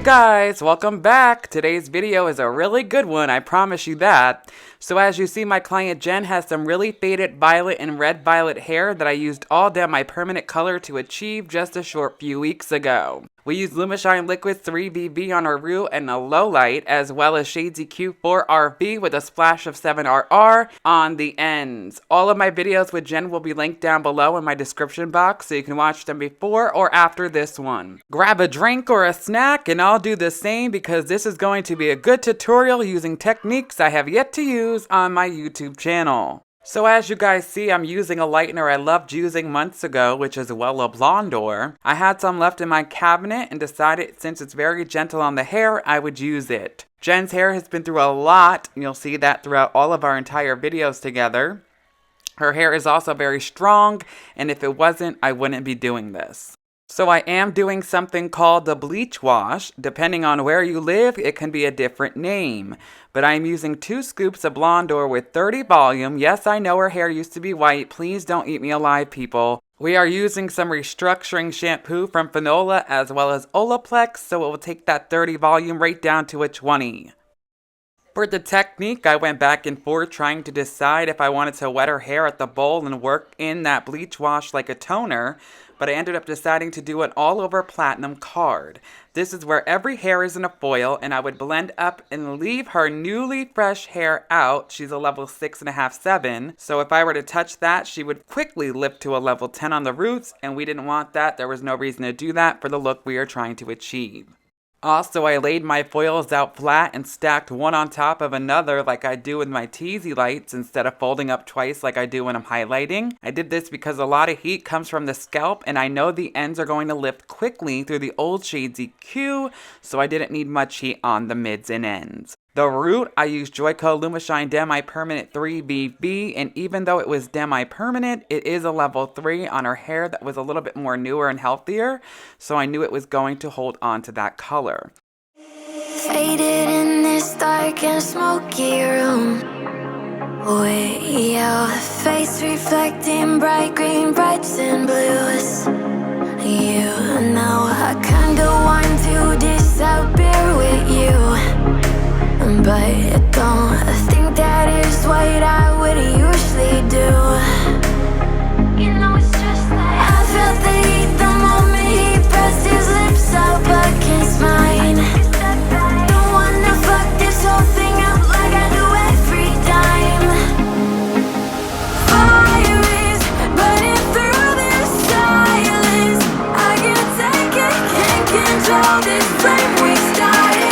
guys, welcome back. Today's video is a really good one, I promise you that. So as you see, my client Jen has some really faded violet and red violet hair that I used all demi-permanent color to achieve just a short few weeks ago. We used Lumishine Liquid 3BB on our root and a low light, as well as Shades EQ 4RV with a splash of 7RR on the ends. All of my videos with Jen will be linked down below in my description box, so you can watch them before or after this one. Grab a drink or a snack and I'll do the same because this is going to be a good tutorial using techniques I have yet to use on my YouTube channel. So as you guys see, I'm using a lightener I loved using months ago, which is Wella Blondor. I had some left in my cabinet and decided since it's very gentle on the hair, I would use it. Jen's hair has been through a lot, and you'll see that throughout all of our entire videos together. Her hair is also very strong, and if it wasn't, I wouldn't be doing this. So I am doing something called the bleach wash. Depending on where you live, it can be a different name. But I'm using 2 scoops of Blondor with 30 volume. Yes, I know her hair used to be white. Please don't eat me alive, people. We are using some Restructuring shampoo from Fanola as well as Olaplex, so it will take that 30 volume right down to a 20. For the technique, I went back and forth trying to decide if I wanted to wet her hair at the bowl and work in that bleach wash like a toner, but I ended up deciding to do an all-over platinum card. This is where every hair is in a foil, and I would blend up and leave her newly fresh hair out. She's a level 6.5, 7, so if I were to touch that, she would quickly lift to a level 10 on the roots, and we didn't want that. There was no reason to do that for the look we are trying to achieve. Also, I laid my foils out flat and stacked one on top of another like I do with my teasy lights instead of folding up twice like I do when I'm highlighting. I did this because a lot of heat comes from the scalp and I know the ends are going to lift quickly through the old Shades EQ, so I didn't need much heat on the mids and ends. The root, I used Joico Lumishine Demi-Permanent 3BB, and even though it was demi-permanent, it is a level 3 on her hair that was a little bit more newer and healthier, so I knew it was going to hold on to that color. Faded in this dark and smoky room, with your face reflecting bright green, brights and blues. You know I kinda want to disappear with you, but I don't think that is what I would usually do. You know it's just like I felt the heat the moment he pressed his lips up against mine. Don't wanna fuck this whole thing up like I do every time. Fire is burning through this silence. I can't take it, can't control this flame we started.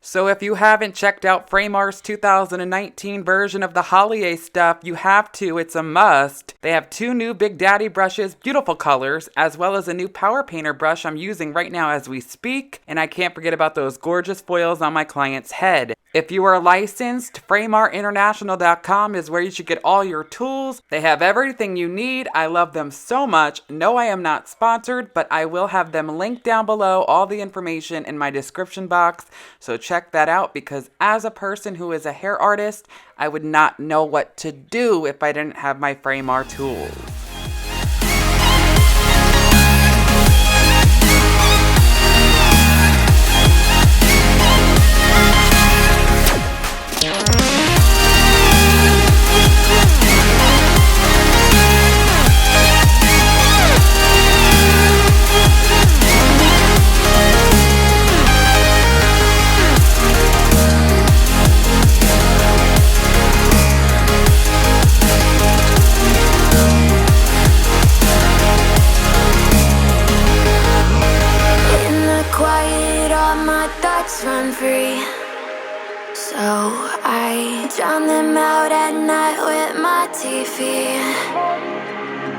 So if you haven't checked out Framart's 2019 version of the Holiday stuff, you have to, it's a must. They have 2 new Big Daddy brushes, beautiful colors, as well as a new Power Painter brush I'm using right now as we speak. And I can't forget about those gorgeous foils on my client's head. If you are licensed, FramartInternational.com is where you should get all your tools. They have everything you need. I love them so much. No, I am not sponsored, but I will have them linked down below, all the information in my description box. So check that out because as a person who is a hair artist, I would not know what to do if I didn't have my Framart tools. Run free, so I drown them out at night with my TV.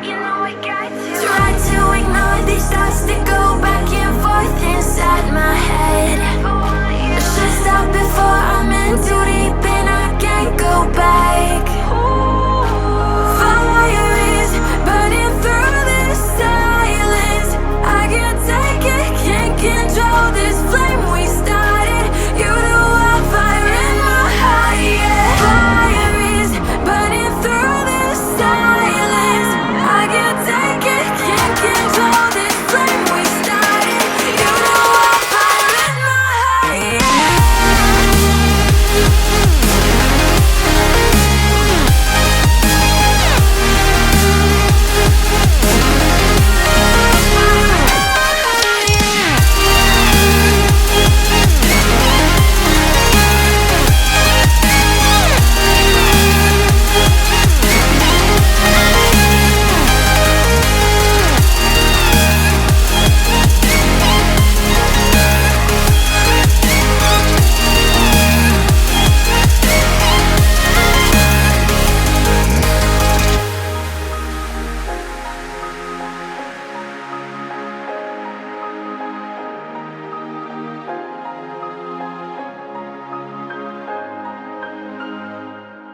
You know I got to try to ignore these thoughts that go back and forth inside my head. I should stop before I'm in too deep and I can't go back. Fire is burning through this silence. I can't take it, can't control this flame we started. You know I'm fire in my heart, yeah. Fire is burning through this silence. I can't take it, can't control this flame we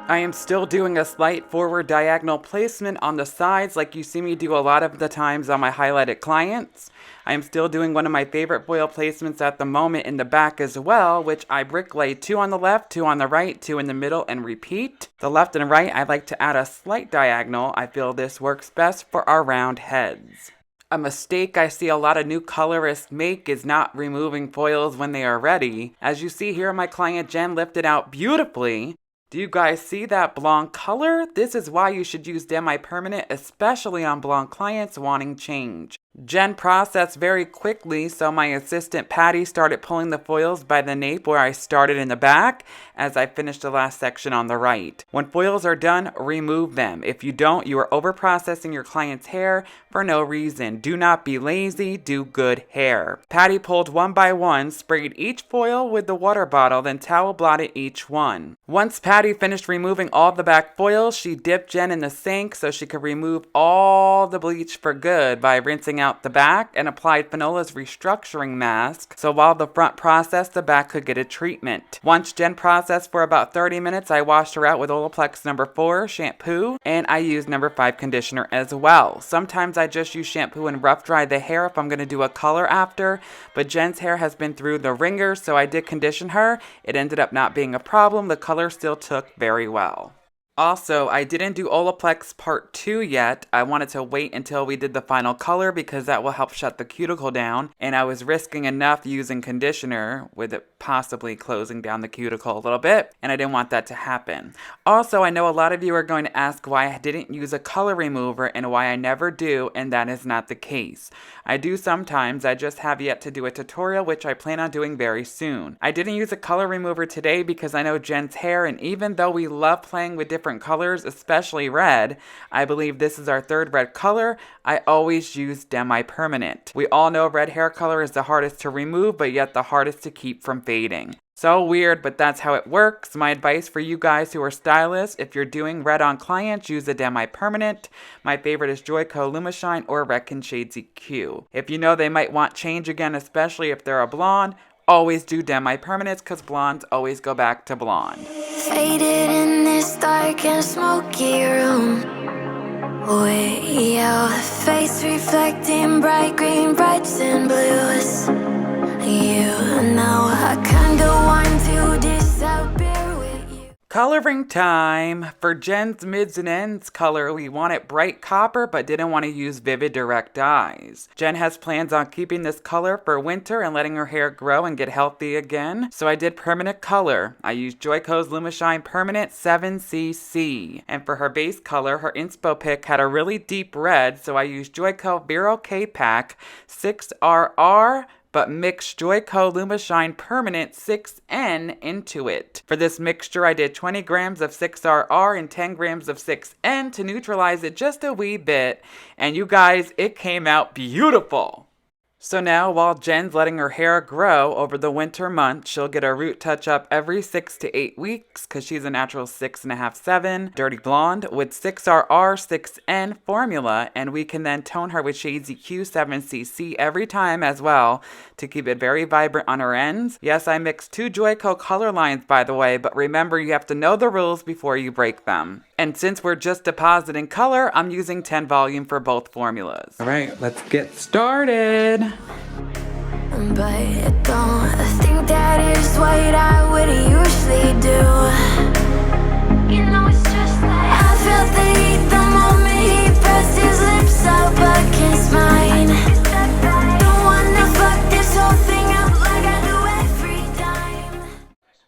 I am still doing a slight forward diagonal placement on the sides like you see me do a lot of the times on my highlighted clients. I am still doing one of my favorite foil placements at the moment in the back as well, which I bricklay 2 on the left, 2 on the right, 2 in the middle, and repeat. The left and right, I like to add a slight diagonal. I feel this works best for our round heads. A mistake I see a lot of new colorists make is not removing foils when they are ready. As you see here, my client Jen lifted out beautifully. Do you guys see that blonde color? This is why you should use demi-permanent, especially on blonde clients wanting change. Jen processed very quickly, so my assistant Patty started pulling the foils by the nape where I started in the back as I finished the last section on the right. When foils are done, remove them. If you don't, you are over-processing your client's hair for no reason. Do not be lazy, do good hair. Patty pulled one by one, sprayed each foil with the water bottle, then towel blotted each one. Once Patty finished removing all the back foils, she dipped Jen in the sink so she could remove all the bleach for good by rinsing out the back and applied Fanola's Restructuring mask so while the front processed, the back could get a treatment. Once Jen processed for about 30 minutes, I washed her out with Olaplex number 4 shampoo and I used number 5 conditioner as well. Sometimes I just use shampoo and rough dry the hair if I'm going to do a color after, but Jen's hair has been through the ringer, so I did condition her. It ended up not being a problem. The color still took very well. Also, I didn't do Olaplex part 2 yet. I wanted to wait until we did the final color because that will help shut the cuticle down, and I was risking enough using conditioner with it possibly closing down the cuticle a little bit, and I didn't want that to happen. Also, I know a lot of you are going to ask why I didn't use a color remover and why I never do, and that is not the case. I do sometimes, I just have yet to do a tutorial, which I plan on doing very soon. I didn't use a color remover today because I know Jen's hair, and even though we love playing with different colors, especially red, I believe this is our 3rd red color, I always use demi-permanent. We all know red hair color is the hardest to remove, but yet the hardest to keep from fading. So weird, but that's how it works. My advice for you guys who are stylists, if you're doing red on clients, use a demi-permanent. My favorite is Joico Lumishine or Redken Shades EQ. If you know they might want change again, especially if they're a blonde, always do demi-permanents because blondes always go back to blonde. Faded in this dark and smoky room, with your face reflecting bright green, brights and blues. You know I kinda want to disappear with you. Coloring time! For Jen's mids and ends color, we wanted bright copper but didn't want to use vivid direct dyes. Jen has plans on keeping this color for winter and letting her hair grow and get healthy again, so I did permanent color. I used Joico's Lumishine Permanent 7cc. And for her base color, her inspo pick had a really deep red, so I used Joico Vero K-Pack 6RR but mix Joico Lumishine Permanent 6N into it. For this mixture, I did 20 grams of 6RR and 10 grams of 6N to neutralize it just a wee bit, and you guys, it came out beautiful. So now, while Jen's letting her hair grow over the winter months, she'll get a root touch-up every 6 to 8 weeks because she's a natural 6.5, 7 dirty blonde with 6RR, 6N formula, and we can then tone her with Shades EQ 7cc every time as well to keep it very vibrant on her ends. Yes, I mixed 2 Joico color lines, by the way, but remember you have to know the rules before you break them. And since we're just depositing color, I'm using 10 volume for both formulas. All right, let's get started. But don't think that is what I would usually do. You know it's just like I felt the heat the moment he pressed his lips up against mine. Don't wanna fuck this whole thing up like I do every time.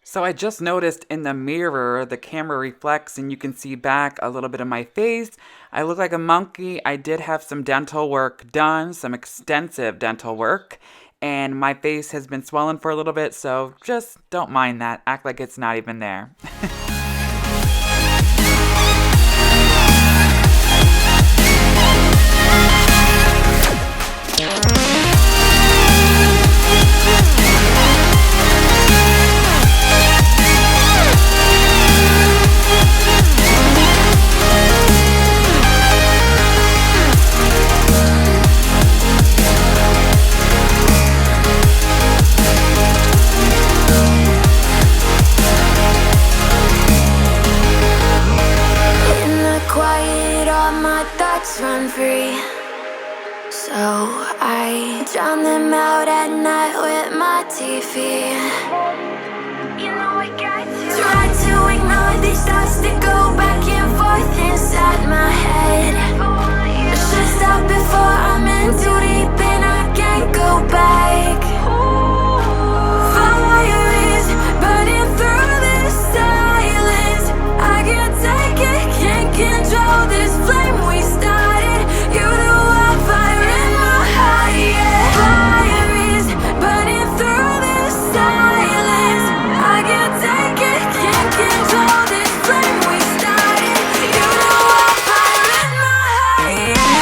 So I just noticed in the mirror, the camera reflects and you can see back a little bit of my face. I look like a monkey. I did have some dental work done, some extensive dental work. And my face has been swollen for a little bit, so just don't mind that. Act like it's not even there. all my thoughts run free. So I drown them out at night with my TV. You know I got to try to ignore these thoughts that go back and forth inside my head. Should stop before I'm in too deep and I can't go back. Fire is burning through this silence. I can't take it, can't control this flame we started. You know I fire in my heart, yeah. Fire is burning through this silence. I can't take it, can't control this flame we started. You know I fire in my heart, yeah.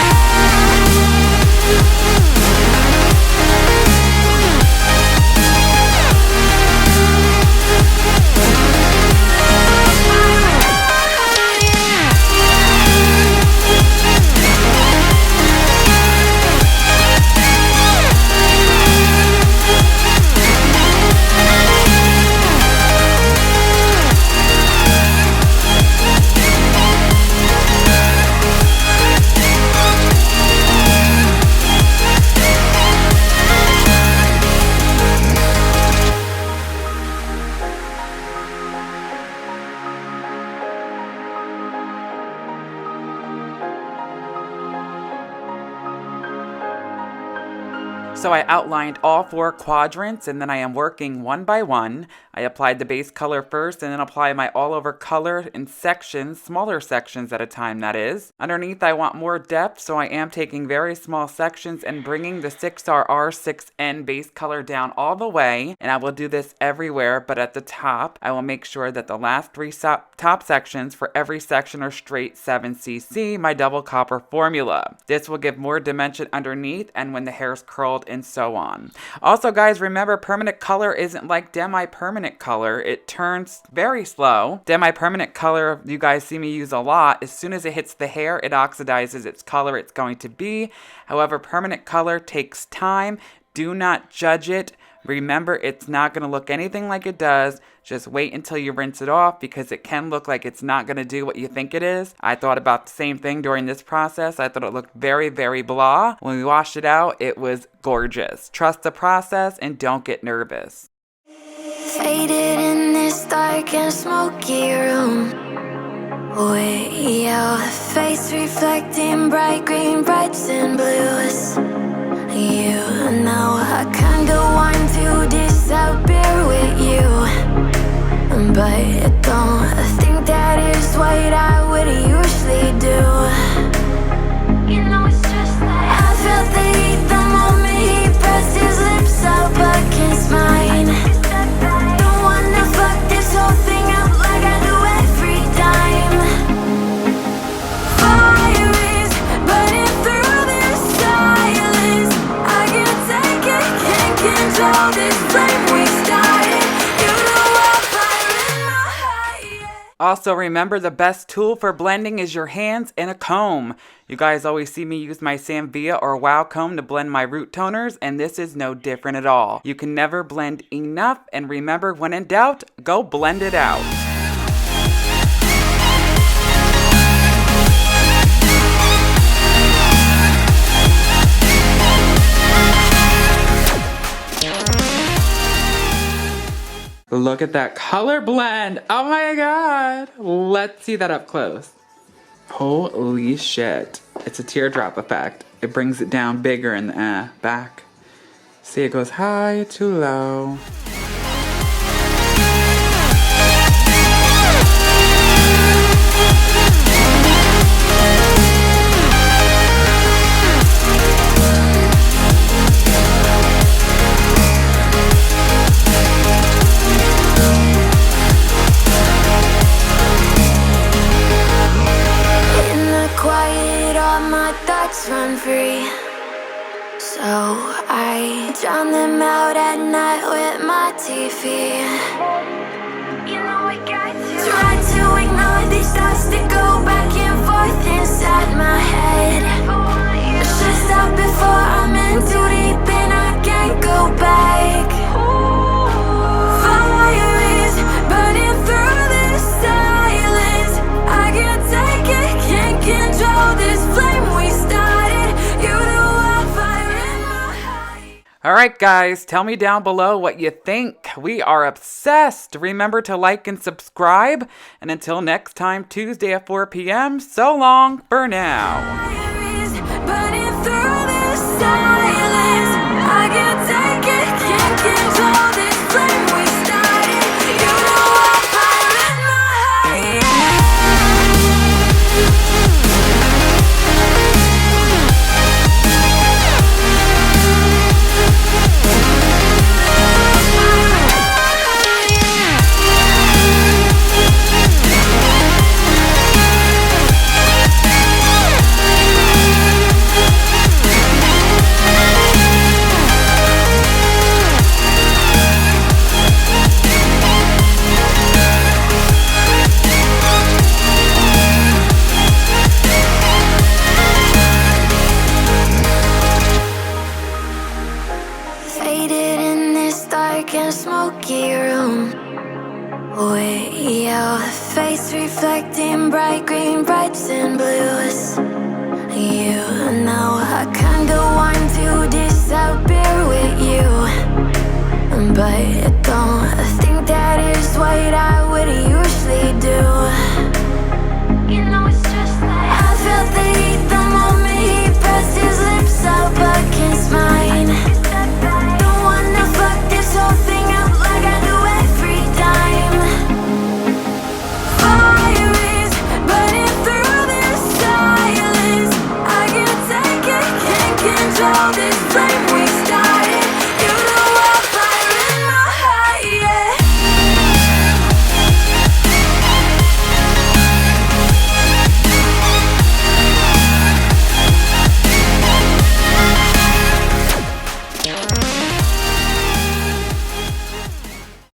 So I outlined all 4 quadrants and then I am working one by one. I applied the base color first and then apply my all over color in sections, smaller sections at a time that is. Underneath I want more depth, so I am taking very small sections and bringing the 6RR6N base color down all the way. And I will do this everywhere, but at the top I will make sure that the last 3 top sections for every section are straight 7cc, my double copper formula. This will give more dimension underneath and when the hair is curled and so on. Also guys, remember permanent color isn't like demi-permanent color. It turns very slow. Demi-permanent color, you guys see me use a lot. As soon as it hits the hair, it oxidizes its color it's going to be. However, permanent color takes time. Do not judge it. Remember, it's not going to look anything like it does. Just wait until you rinse it off because it can look like it's not going to do what you think it is. I thought about the same thing during this process. I thought it looked very, very blah. When we washed it out, it was gorgeous. Trust the process and don't get nervous. Faded in this dark and smoky room, with your face reflecting bright green, brights and blues. You know I kinda want to disappear with you, but don't think that is what I would usually do. You know it's just like I felt the heat the moment he pressed his lips up against mine. Don't wanna fuck this whole thing up like I do every time. Fire is burning through this silence. I can't take it, can't control this flame we started. You know I'll fire in my heart, yeah. Also, remember the best tool for blending is your hands and a comb. You guys always see me use my Samvia or Wow comb to blend my root toners, and this is no different at all. You can never blend enough, and remember, when in doubt, go blend it out. Look at that color blend. Oh my god. Let's see that up close. Holy shit. It's a teardrop effect. It brings it down bigger in the back. See, it goes high to low. Run free, so I drown them out at night with my TV. You know I got to try to ignore these thoughts that go back and forth inside my head. Should stop before I'm in too deep and I can't go back. Fire is burning through this silence. I can't take it, can't control this. Alright guys, tell me down below what you think. We are obsessed. Remember to like and subscribe. And until next time, Tuesday at 4 p.m., so long for now. Burning through the silence, I get